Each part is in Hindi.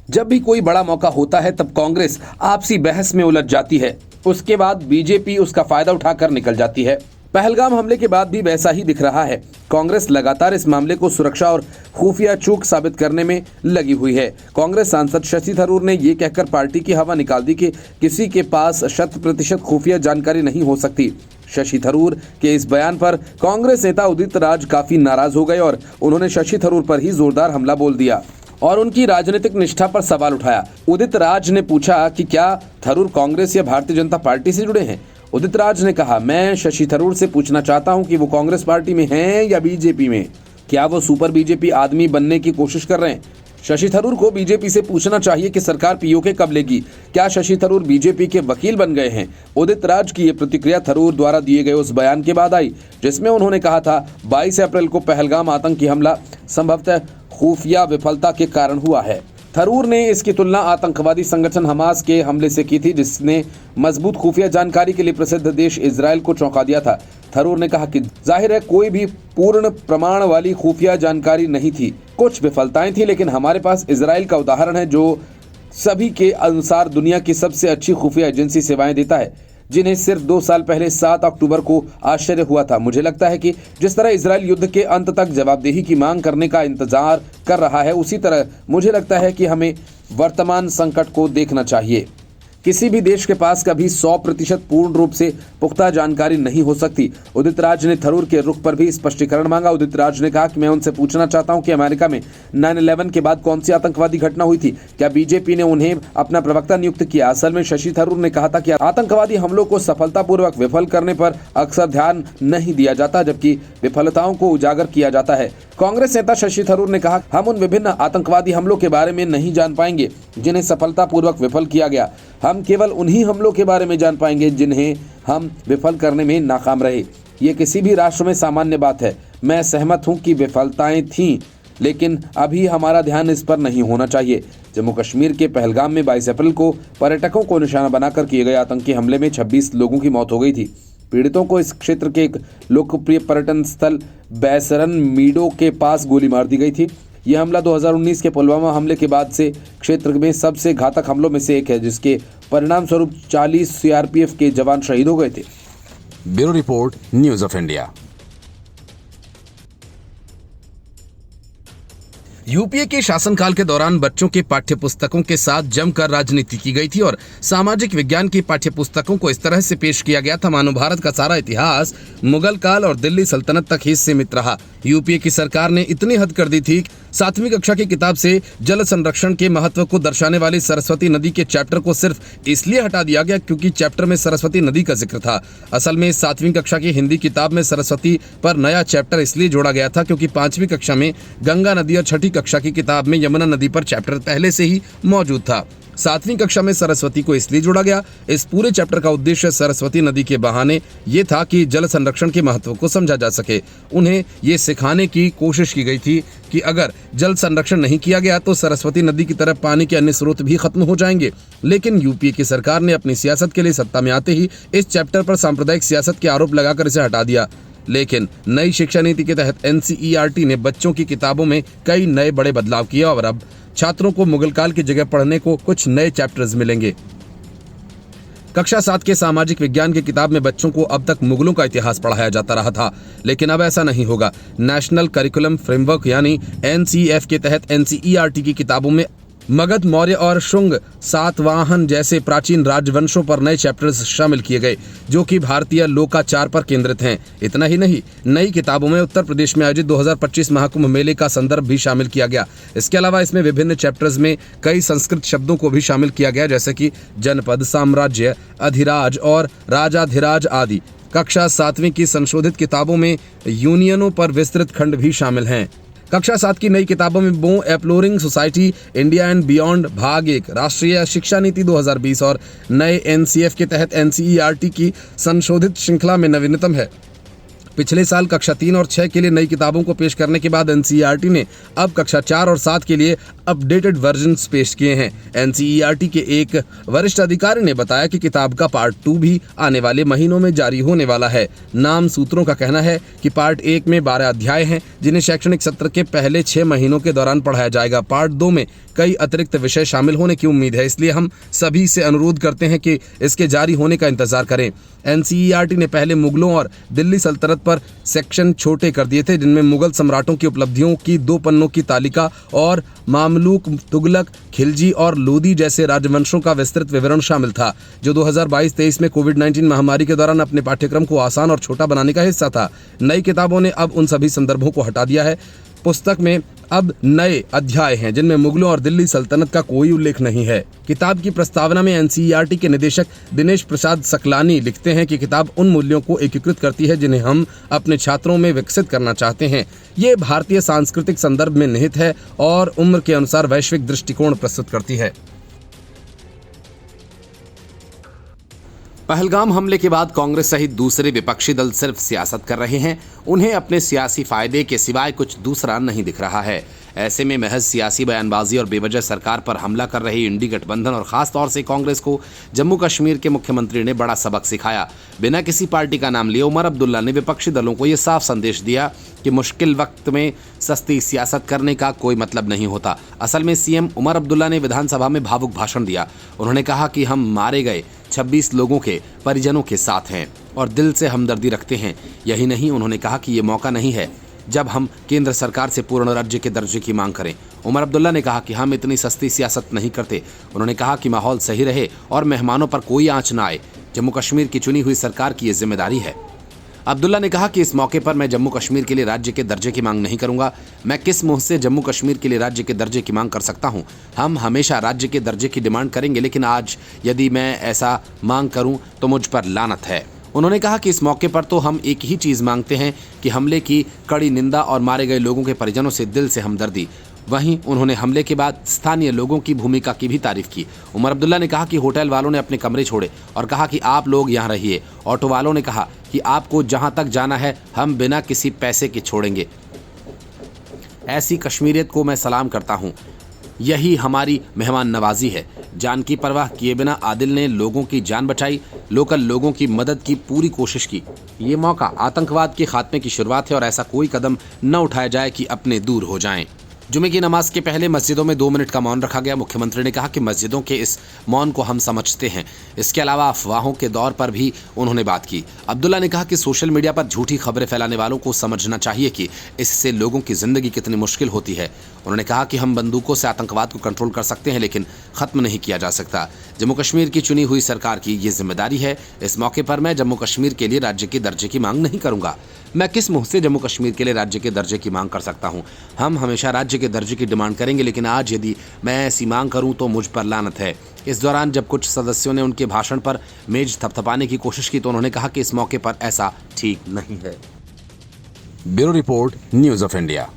जब भी कोई बड़ा मौका होता है तब कांग्रेस आपसी बहस में उलझ जाती है, उसके बाद बीजेपी उसका फायदा उठाकर निकल जाती है। पहलगाम हमले के बाद भी वैसा ही दिख रहा है। कांग्रेस लगातार इस मामले को सुरक्षा और खुफिया चूक साबित करने में लगी हुई है। कांग्रेस सांसद शशि थरूर ने ये कहकर पार्टी की हवा निकाल दी कि किसी के पास 100% खुफिया जानकारी नहीं हो सकती। शशि थरूर के इस बयान पर कांग्रेस नेता उदित राज काफी नाराज हो गए और उन्होंने शशि थरूर पर ही जोरदार हमला बोल दिया और उनकी राजनीतिक निष्ठा पर सवाल उठाया। उदित राज ने पूछा कि क्या थरूर कांग्रेस या भारतीय जनता पार्टी से जुड़े हैं। उदित राज ने कहा, मैं शशि थरूर से पूछना चाहता हूं कि वो कांग्रेस पार्टी में हैं या बीजेपी में। क्या वो सुपर बीजेपी आदमी बनने की कोशिश कर रहे हैं? शशि थरूर को बीजेपी से पूछना चाहिए कि सरकार पीओके कब लेगी। क्या शशि थरूर बीजेपी के वकील बन गए हैं? उदित राज की ये प्रतिक्रिया थरूर द्वारा दिए गए उस बयान के बाद आई जिसमें उन्होंने कहा था 22 अप्रैल को पहलगाम आतंकी हमला संभवतः खुफिया विफलता के कारण हुआ है। थरूर ने इसकी तुलना आतंकवादी संगठन हमास के हमले से की थी, जिसने मजबूत खुफिया जानकारी के लिए प्रसिद्ध देश इजराइल को चौंका दिया था। थरूर ने कहा कि जाहिर है कोई भी पूर्ण प्रमाण वाली खुफिया जानकारी नहीं थी, कुछ विफलताएं थी, लेकिन हमारे पास इजराइल का उदाहरण है जो सभी के अनुसार दुनिया की सबसे अच्छी खुफिया एजेंसी सेवाएं देता है, जिन्हें सिर्फ 2 साल पहले 7 अक्टूबर को आश्चर्य हुआ था। मुझे लगता है कि जिस तरह इजराइल युद्ध के अंत तक जवाबदेही की मांग करने का इंतजार कर रहा है, उसी तरह मुझे लगता है कि हमें वर्तमान संकट को देखना चाहिए। किसी भी देश के पास कभी 100% पूर्ण रूप से पुख्ता जानकारी नहीं हो सकती। उदित राज ने थरूर के रुख पर भी स्पष्टीकरण मांगा। उदित राज ने कहा कि मैं उनसे पूछना चाहता हूं कि अमेरिका में 9/11 के बाद कौन सी आतंकवादी घटना हुई थी? क्या बीजेपी ने उन्हें अपना प्रवक्ता नियुक्त किया? असल में शशि थरूर ने कहा था कि आतंकवादी हमलों को सफलतापूर्वक विफल करने पर अक्सर ध्यान नहीं दिया जाता, जबकि विफलताओं को उजागर किया जाता है। कांग्रेस नेता शशि थरूर ने कहा, हम उन विभिन्न आतंकवादी हमलों के बारे में नहीं जान पाएंगे जिन्हें सफलतापूर्वक विफल किया गया। हम केवल उन्हीं हमलों के बारे में जान पाएंगे जिन्हें हम विफल करने में नाकाम रहे। ये किसी भी राष्ट्र में सामान्य बात है। मैं सहमत हूं कि विफलताएं थीं, लेकिन अभी हमारा ध्यान इस पर नहीं होना चाहिए। जम्मू कश्मीर के पहलगाम में 22 अप्रैल को पर्यटकों को निशाना बनाकर किए गए आतंकी हमले में 26 लोगों की मौत हो गई थी। पीड़ितों को इस क्षेत्र के एक लोकप्रिय पर्यटन स्थल बैसरन मीडो के पास गोली मार दी गई थी। यह हमला 2019 के पुलवामा हमले के बाद से क्षेत्र में सबसे घातक हमलों में से एक है, जिसके परिणाम स्वरूप 40 सीआरपीएफ के जवान शहीद हो गए थे। Bureau report, news of India. UPA के शासनकाल के दौरान बच्चों के पाठ्यपुस्तकों के साथ जमकर राजनीति की गई थी और सामाजिक विज्ञान की पाठ्यपुस्तकों को इस तरह से पेश किया गया था मानो भारत का सारा इतिहास मुगल काल और दिल्ली सल्तनत तक ही सीमित रहा। यूपीए की सरकार ने इतनी हद कर दी थी, 7वीं कक्षा की किताब से जल संरक्षण के महत्व को दर्शाने वाली सरस्वती नदी के चैप्टर को सिर्फ इसलिए हटा दिया गया क्योंकि चैप्टर में सरस्वती नदी का जिक्र था। असल में 7वीं कक्षा की हिंदी किताब में सरस्वती पर नया चैप्टर इसलिए जोड़ा गया था क्योंकि 5वीं कक्षा में गंगा नदी और 6ठी कक्षा की किताब में यमुना नदी पर चैप्टर पहले से ही मौजूद था। 7वीं कक्षा में सरस्वती को इसलिए जोड़ा गया। इस पूरे चैप्टर का उद्देश्य सरस्वती नदी के बहाने ये था कि जल संरक्षण के महत्व को समझा जा सके। उन्हें ये सिखाने की कोशिश की गई थी कि अगर जल संरक्षण नहीं किया गया तो सरस्वती नदी की तरह पानी के अन्य स्रोत भी खत्म हो जाएंगे। लेकिन यूपीए की सरकार ने अपनी सियासत के लिए सत्ता में आते ही इस चैप्टर पर सांप्रदायिक सियासत के आरोप लगाकर इसे हटा दिया। लेकिन नई शिक्षा नीति के तहत एनसीईआरटी ने बच्चों की किताबों में कई नए बड़े बदलाव किए और अब छात्रों को मुगल काल की जगह पढ़ने को कुछ नए चैप्टर्स मिलेंगे। कक्षा 7 के सामाजिक विज्ञान की किताब में बच्चों को अब तक मुगलों का इतिहास पढ़ाया जाता रहा था, लेकिन अब ऐसा नहीं होगा। नेशनल करिकुलम फ्रेमवर्क यानी एनसीएफ के तहत एनसीईआरटी की किताबों में मगध, मौर्य और शुंग, सातवाहन जैसे प्राचीन राजवंशों पर नए चैप्टर्स शामिल किए गए जो कि भारतीय लोकाचार पर केंद्रित हैं। इतना ही नहीं, नई किताबों में उत्तर प्रदेश में आयोजित 2025 महाकुंभ मेले का संदर्भ भी शामिल किया गया। इसके अलावा इसमें विभिन्न चैप्टर्स में कई संस्कृत शब्दों को भी शामिल किया गया, जैसे कि जनपद, साम्राज्य, अधिराज और राजाधिराज आदि। कक्षा 7वीं की संशोधित किताबों में यूनियनों पर विस्तृत खंड भी शामिल हैं। कक्षा 7 की नई किताबों में बो एप्लोरिंग सोसाइटी, इंडिया एंड बियॉन्ड भाग 1, राष्ट्रीय शिक्षा नीति 2020 और नए एनसीएफ के तहत एनसीईआरटी की संशोधित श्रृंखला में नवीनतम है। पिछले साल कक्षा 3 और 6 के लिए नई किताबों को पेश करने के बाद एनसीईआरटी ने अब कक्षा 4 और 7 के लिए अपडेटेड वर्जन्स पेश किए हैं। एनसीईआरटी के एक वरिष्ठ अधिकारी ने बताया कि किताब का पार्ट 2 भी आने वाले महीनों में जारी होने वाला है। नाम सूत्रों का कहना है कि पार्ट 1 में 12 अध्याय हैं, जिन्हें शैक्षणिक सत्र के पहले 6 महीनों के दौरान पढ़ाया जाएगा। पार्ट 2 में कई अतिरिक्त विषय शामिल होने की उम्मीद है, इसलिए हम सभी से अनुरोध करते हैं कि इसके जारी होने का इंतजार करें। एनसीईआरटी ने पहले मुगलों और दिल्ली सल्तनत पर सेक्शन छोटे कर दिए थे, जिनमें मुगल सम्राटों की उपलब्धियों की 2 पन्नों की तालिका और मामलूक, तुगलक, खिलजी और लोदी जैसे राजवंशों का विस्तृत विवरण शामिल था, जो 2022-23 में कोविड-19 महामारी के दौरान अपने पाठ्यक्रम को आसान और छोटा बनाने का हिस्सा था। नई किताबों ने अब उन सभी संदर्भों को हटा दिया है। पुस्तक में अब नए अध्याय हैं, जिनमें मुगलों और दिल्ली सल्तनत का कोई उल्लेख नहीं है। किताब की प्रस्तावना में एनसीईआरटी के निदेशक दिनेश प्रसाद सकलानी लिखते हैं कि किताब उन मूल्यों को एकीकृत करती है जिन्हें हम अपने छात्रों में विकसित करना चाहते हैं। ये भारतीय सांस्कृतिक संदर्भ में निहित है और उम्र के अनुसार वैश्विक दृष्टिकोण प्रस्तुत करती है। पहलगाम हमले के बाद कांग्रेस सहित दूसरे विपक्षी दल सिर्फ सियासत कर रहे हैं। उन्हें अपने सियासी फायदे के सिवाय कुछ दूसरा नहीं दिख रहा है। ऐसे में महज सियासी बयानबाजी और बेवजह सरकार पर हमला कर रही इंडी गठबंधन और खास तौर से कांग्रेस को जम्मू कश्मीर के मुख्यमंत्री ने बड़ा सबक सिखाया। बिना किसी पार्टी का नाम लिए उमर अब्दुल्ला ने विपक्षी दलों को यह साफ संदेश दिया कि मुश्किल वक्त में सस्ती सियासत करने का कोई मतलब नहीं होता। असल में सीएम उमर अब्दुल्ला ने विधानसभा में भावुक भाषण दिया। उन्होंने कहा कि हम मारे गए 26 लोगों के परिजनों के साथ हैं और दिल से हमदर्दी रखते हैं। यही नहीं, उन्होंने कहा कि ये मौका नहीं है जब हम केंद्र सरकार से पूर्ण राज्य के दर्जे की मांग करें। उमर अब्दुल्ला ने कहा कि हम इतनी सस्ती सियासत नहीं करते। उन्होंने कहा कि माहौल सही रहे और मेहमानों पर कोई आंच न आए। जम्मू कश्मीर की चुनी हुई सरकार की ये जिम्मेदारी है। अब्दुल्ला ने कहा कि इस मौके पर मैं जम्मू कश्मीर के लिए राज्य के दर्जे की मांग नहीं करूंगा। मैं किस मुंह से जम्मू कश्मीर के लिए राज्य के दर्जे की मांग कर सकता हूं? हम हमेशा राज्य के दर्जे की डिमांड करेंगे, लेकिन आज यदि मैं ऐसा मांग करूं तो मुझ पर लानत है। उन्होंने कहा कि इस मौके पर तो हम एक ही चीज मांगते हैं कि हमले की कड़ी निंदा और मारे गए लोगों के परिजनों से दिल से हमदर्दी। वहीं उन्होंने हमले के बाद स्थानीय लोगों की भूमिका की भी तारीफ की। उमर अब्दुल्ला ने कहा कि होटल वालों ने अपने कमरे छोड़े और कहा कि आप लोग यहाँ रहिए। ऑटो वालों ने कहा कि आपको जहां तक जाना है हम बिना किसी पैसे के छोड़ेंगे। ऐसी कश्मीरियत को मैं सलाम करता हूं। यही हमारी मेहमान नवाजी है। जान की परवाह किए बिना आदिल ने लोगों की जान बचाई, लोकल लोगों की मदद की पूरी कोशिश की। ये मौका आतंकवाद के खात्मे की शुरुआत है और ऐसा कोई कदम न उठाया जाए कि अपने दूर हो जाएं। जुमे की नमाज के पहले मस्जिदों में 2 मिनट का मौन रखा गया। मुख्यमंत्री ने कहा कि मस्जिदों के इस मौन को हम समझते हैं। इसके अलावा अफवाहों के दौर पर भी उन्होंने बात की। अब्दुल्ला ने कहा कि सोशल मीडिया पर झूठी खबरें फैलाने वालों को समझना चाहिए कि इससे लोगों की जिंदगी कितनी मुश्किल होती है। उन्होंने कहा कि हम बंदूकों से आतंकवाद को कंट्रोल कर सकते हैं, लेकिन खत्म नहीं किया जा सकता। जम्मू कश्मीर की चुनी हुई सरकार की ये जिम्मेदारी है। इस मौके पर मैं जम्मू कश्मीर के लिए राज्य के दर्जे की मांग नहीं करूंगा। मैं किस मुंह से जम्मू कश्मीर के लिए राज्य के दर्जे की मांग कर सकता हूं? हम हमेशा राज्य के दर्जे की डिमांड करेंगे, लेकिन आज यदि मैं ऐसी मांग करूं तो मुझ पर लानत है। इस दौरान जब कुछ सदस्यों ने उनके भाषण पर मेज थपथपाने की कोशिश की तो उन्होंने कहा कि इस मौके पर ऐसा ठीक नहीं है। Bureau report, news of India.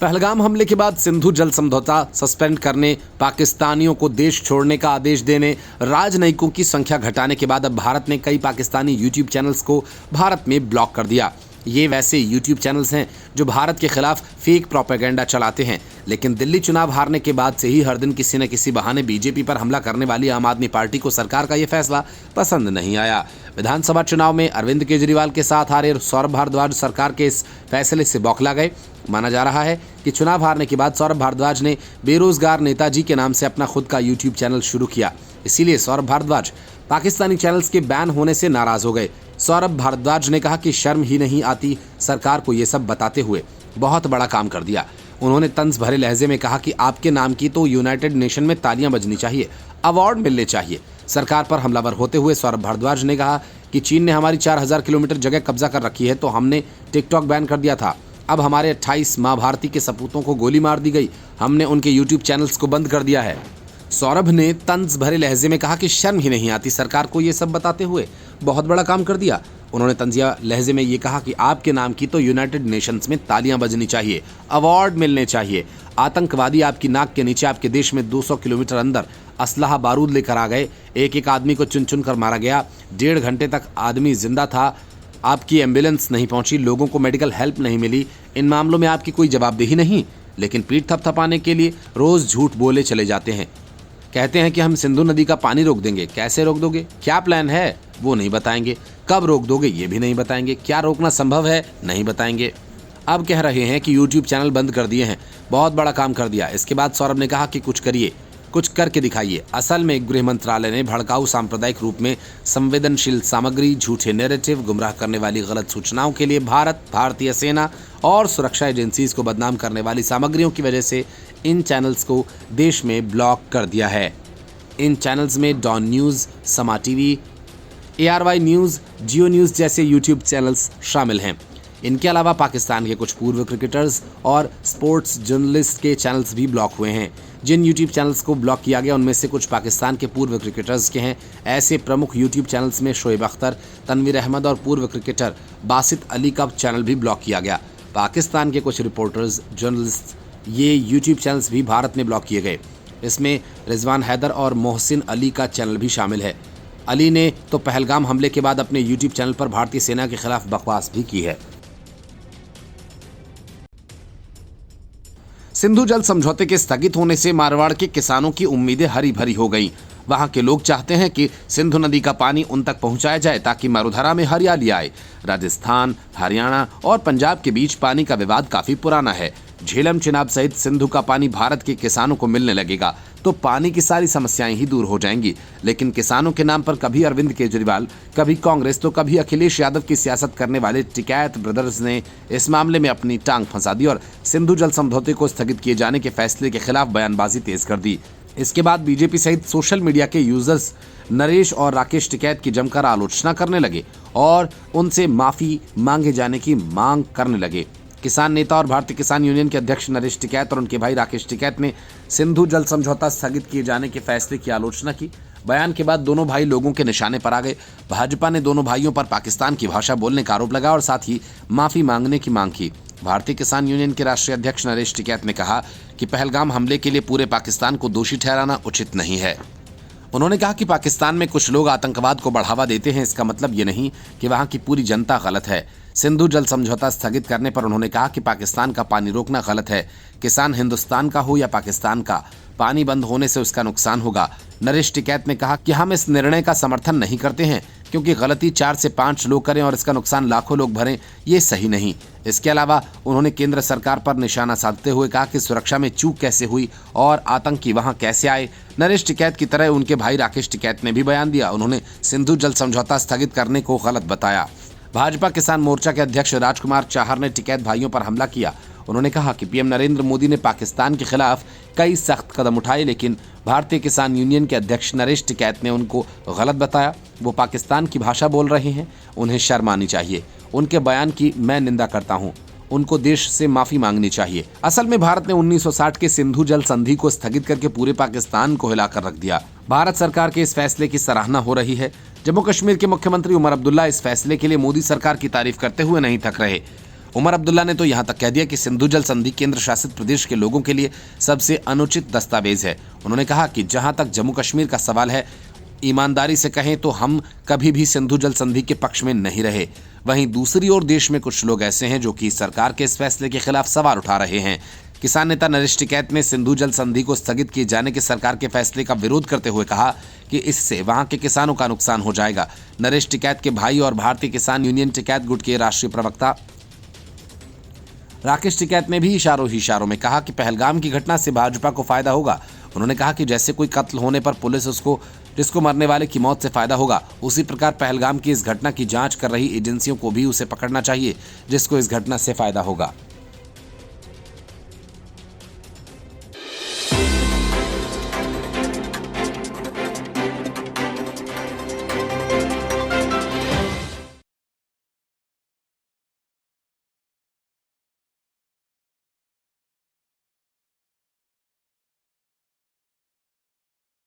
Pahalgam हमले के बाद सिंधु जल समझौता सस्पेंड करने, पाकिस्तानियों को देश छोड़ने का आदेश देने, राजनयिकों की संख्या घटाने के बाद अब भारत ने कई पाकिस्तानी यूट्यूब चैनल्स को भारत में ब्लॉक कर दिया। ये वैसे यूट्यूब चैनल्स हैं जो भारत के खिलाफ फेक प्रोपेगेंडा चलाते हैं, लेकिन दिल्ली चुनाव हारने के बाद से ही हर दिन किसी न किसी बहाने बीजेपी पर हमला करने वाली आम आदमी पार्टी को सरकार का ये फैसला पसंद नहीं आया। विधानसभा चुनाव में अरविंद केजरीवाल के साथ हारे सौरभ भारद्वाज सरकार के इस फैसले से बौखला गए। माना जा रहा है कि चुनाव हारने के बाद सौरभ भारद्वाज ने बेरोजगार नेताजी के नाम से अपना खुद का यूट्यूब चैनल शुरू किया। इसीलिए सौरभ भारद्वाज पाकिस्तानी चैनल्स के बैन होने से नाराज हो गए। सौरभ भारद्वाज ने कहा कि शर्म ही नहीं आती सरकार को ये सब बताते हुए, बहुत बड़ा काम कर दिया। उन्होंने तंज भरे लहजे में कहा कि आपके नाम की तो यूनाइटेड नेशन में तालियां बजनी चाहिए, अवार्ड मिलने चाहिए। सरकार पर हमलावर होते हुए सौरभ भारद्वाज ने कहा कि चीन ने हमारी 4000 किलोमीटर जगह कब्जा कर रखी है तो हमने टिकटॉक बैन कर दिया था। अब हमारे 28 माँ भारती के सपूतों को गोली मार दी गई, हमने उनके यूट्यूब चैनल्स को बंद कर दिया है। सौरभ ने तंज भरे लहजे में कहा कि शर्म ही नहीं आती सरकार को ये सब बताते हुए, बहुत बड़ा काम कर दिया। उन्होंने तंजिया लहजे में ये कहा कि आपके नाम की तो यूनाइटेड नेशंस में तालियां बजनी चाहिए, अवार्ड मिलने चाहिए। आतंकवादी आपकी नाक के नीचे आपके देश में 200 किलोमीटर अंदर असलहा बारूद लेकर आ गए, एक एक आदमी को चुन चुन कर मारा गया, 1.5 घंटे तक आदमी जिंदा था, आपकी एम्बुलेंस नहीं पहुंची, लोगों को मेडिकल हेल्प नहीं मिली, इन मामलों में आपकी कोई जवाबदेही नहीं, लेकिन पीठ थपथपाने के लिए रोज झूठ बोले चले जाते हैं। कहते हैं कि हम सिंधु नदी का पानी रोक देंगे। कैसे रोक दोगे? क्या प्लान है? वो नहीं बताएंगे। कब रोक दोगे? ये भी नहीं बताएंगे। क्या रोकना संभव है? नहीं बताएंगे। अब कह रहे हैं कि YouTube चैनल बंद कर दिए हैं, बहुत बड़ा काम कर दिया। इसके बाद सौरभ ने कहा कि कुछ करिए, कुछ करके दिखाइए। असल में गृह मंत्रालय ने भड़काऊ सांप्रदायिक रूप में संवेदनशील सामग्री, झूठे नैरेटिव, गुमराह करने वाली गलत सूचनाओं के लिए भारतीय सेना और सुरक्षा एजेंसीज को बदनाम करने वाली सामग्रियों की वजह से इन चैनल्स को देश में ब्लॉक कर दिया है। इन चैनल्स में डॉन न्यूज़, समा टीवी, ARY न्यूज़, जियो न्यूज़ जैसे YouTube चैनल्स शामिल हैं। इनके अलावा पाकिस्तान के कुछ पूर्व क्रिकेटर्स और स्पोर्ट्स जर्नलिस्ट के चैनल्स भी ब्लॉक हुए हैं। जिन YouTube चैनल्स को ब्लॉक किया गया उनमें से कुछ पाकिस्तान के पूर्व क्रिकेटर्स के हैं। ऐसे प्रमुख YouTube चैनल्स में शोएब अख्तर, तनवीर अहमद और पूर्व क्रिकेटर बासित अली का चैनल भी ब्लॉक किया गया। पाकिस्तान के कुछ रिपोर्टर्स, जर्नलिस्ट, ये YouTube चैनल्स भी भारत में ब्लॉक किए गए। इसमें रिजवान हैदर और मोहसिन अली का चैनल भी शामिल है। अली ने तो पहलगाम हमले के बाद अपने YouTube चैनल पर भारतीय सेना के खिलाफ बकवास भी की है। सिंधु जल समझौते के स्थगित होने से मारवाड़ के किसानों की उम्मीदें हरी भरी हो गईं। वहां के लोग चाहते हैं कि सिंधु नदी का पानी उन तक पहुंचाया जाए ताकि मरुधरा में हरियाली आए। राजस्थान, हरियाणा और पंजाब के बीच पानी का विवाद काफी पुराना है। झेलम, चिनाब सहित सिंधु का पानी भारत के किसानों को मिलने लगेगा तो पानी की सारी समस्याएं ही दूर हो जाएंगी। लेकिन किसानों के नाम पर कभी अरविंद केजरीवाल, कभी कांग्रेस तो कभी अखिलेश यादव की सियासत करने वाले टिकैत ब्रदर्स ने इस मामले में अपनी टांग फंसा दी और सिंधु जल समझौते को स्थगित किए जाने के फैसले के खिलाफ बयानबाजी तेज कर दी। इसके बाद बीजेपी सहित सोशल मीडिया के यूजर्स नरेश और राकेश टिकैत की जमकर आलोचना करने लगे और उनसे माफी मांगे जाने की मांग करने लगे। किसान नेता और भारतीय किसान यूनियन के अध्यक्ष नरेश टिकैत और उनके भाई राकेश टिकैत ने सिंधु जल समझौता स्थगित किए जाने के फैसले की आलोचना की। बयान के बाद दोनों भाई लोगों के निशाने पर आ गए। भाजपा ने दोनों भाइयों पर पाकिस्तान की भाषा बोलने का आरोप लगाया और साथ ही माफी मांगने की मांग की। भारतीय किसान यूनियन के राष्ट्रीय अध्यक्ष नरेश टिकैत ने कहा कि पहलगाम हमले के लिए पूरे पाकिस्तान को दोषी ठहराना उचित नहीं है। उन्होंने कहा कि पाकिस्तान में कुछ लोग आतंकवाद को बढ़ावा देते हैं, इसका मतलब ये नहीं कि वहां की पूरी जनता गलत है। सिंधु जल समझौता स्थगित करने पर उन्होंने कहा कि पाकिस्तान का पानी रोकना गलत है। किसान हिंदुस्तान का हो या पाकिस्तान का, पानी बंद होने से उसका नुकसान होगा। नरेश टिकैत ने कहा कि हम इस निर्णय का समर्थन नहीं करते हैं क्योंकि गलती 4 से 5 लोग करें और इसका नुकसान लाखों लोग भरें, ये सही नहीं। इसके अलावा उन्होंने केंद्र सरकार पर निशाना साधते हुए कहा कि सुरक्षा में चूक कैसे हुई और आतंकी वहां कैसे आए। नरेश टिकैत की तरह उनके भाई राकेश टिकैत ने भी बयान दिया। उन्होंने सिंधु जल समझौता स्थगित करने को गलत बताया। भाजपा किसान मोर्चा के अध्यक्ष राजकुमार चाहर ने टिकैत भाइयों पर हमला किया। उन्होंने कहा कि पीएम नरेंद्र मोदी ने पाकिस्तान के खिलाफ कई सख्त कदम उठाए, लेकिन भारतीय किसान यूनियन के अध्यक्ष नरेश टिकैत ने उनको गलत बताया। वो पाकिस्तान की भाषा बोल रहे हैं, उन्हें शर्म आनी चाहिए। उनके बयान की मैं निंदा करता हूं, उनको देश से माफी मांगनी चाहिए। असल में भारत ने 1960 के सिंधु जल संधि को स्थगित करके पूरे पाकिस्तान को हिलाकर रख दिया। भारत सरकार के इस फैसले की सराहना हो रही है। जम्मू कश्मीर के मुख्यमंत्री उमर अब्दुल्ला इस फैसले के लिए मोदी सरकार की तारीफ करते हुए नहीं थक रहे। उमर अब्दुल्ला ने तो यहां तक कह दिया कि सिंधु जल संधि केंद्र शासित प्रदेश के लोगों के लिए सबसे अनुचित दस्तावेज है। उन्होंने कहा कि जहां तक जम्मू कश्मीर का सवाल है, ईमानदारी से कहें तो हम कभी भी सिंधु जल संधि के पक्ष में नहीं रहे। वहीं दूसरी ओर देश में कुछ लोग ऐसे हैं जो कि सरकार के इस फैसले के खिलाफ सवाल उठा रहे हैं। किसान नेता नरेश टिकैत ने सिंधु जल संधि को स्थगित किए जाने के सरकार के फैसले का विरोध करते हुए कहा कि इससे वहां के किसानों का नुकसान हो जाएगा। नरेश टिकैत के भाई और भारतीय किसान यूनियन टिकैत गुट के राष्ट्रीय प्रवक्ता राकेश टिकैत ने भी इशारों में कहा कि पहलगाम की घटना से भाजपा को फायदा होगा। उन्होंने कहा कि जैसे कोई कत्ल होने पर पुलिस जिसको मरने वाले की मौत से फायदा होगा, उसी प्रकार पहलगाम की इस घटना की जांच कर रही एजेंसियों को भी उसे पकड़ना चाहिए जिसको इस घटना से फायदा होगा।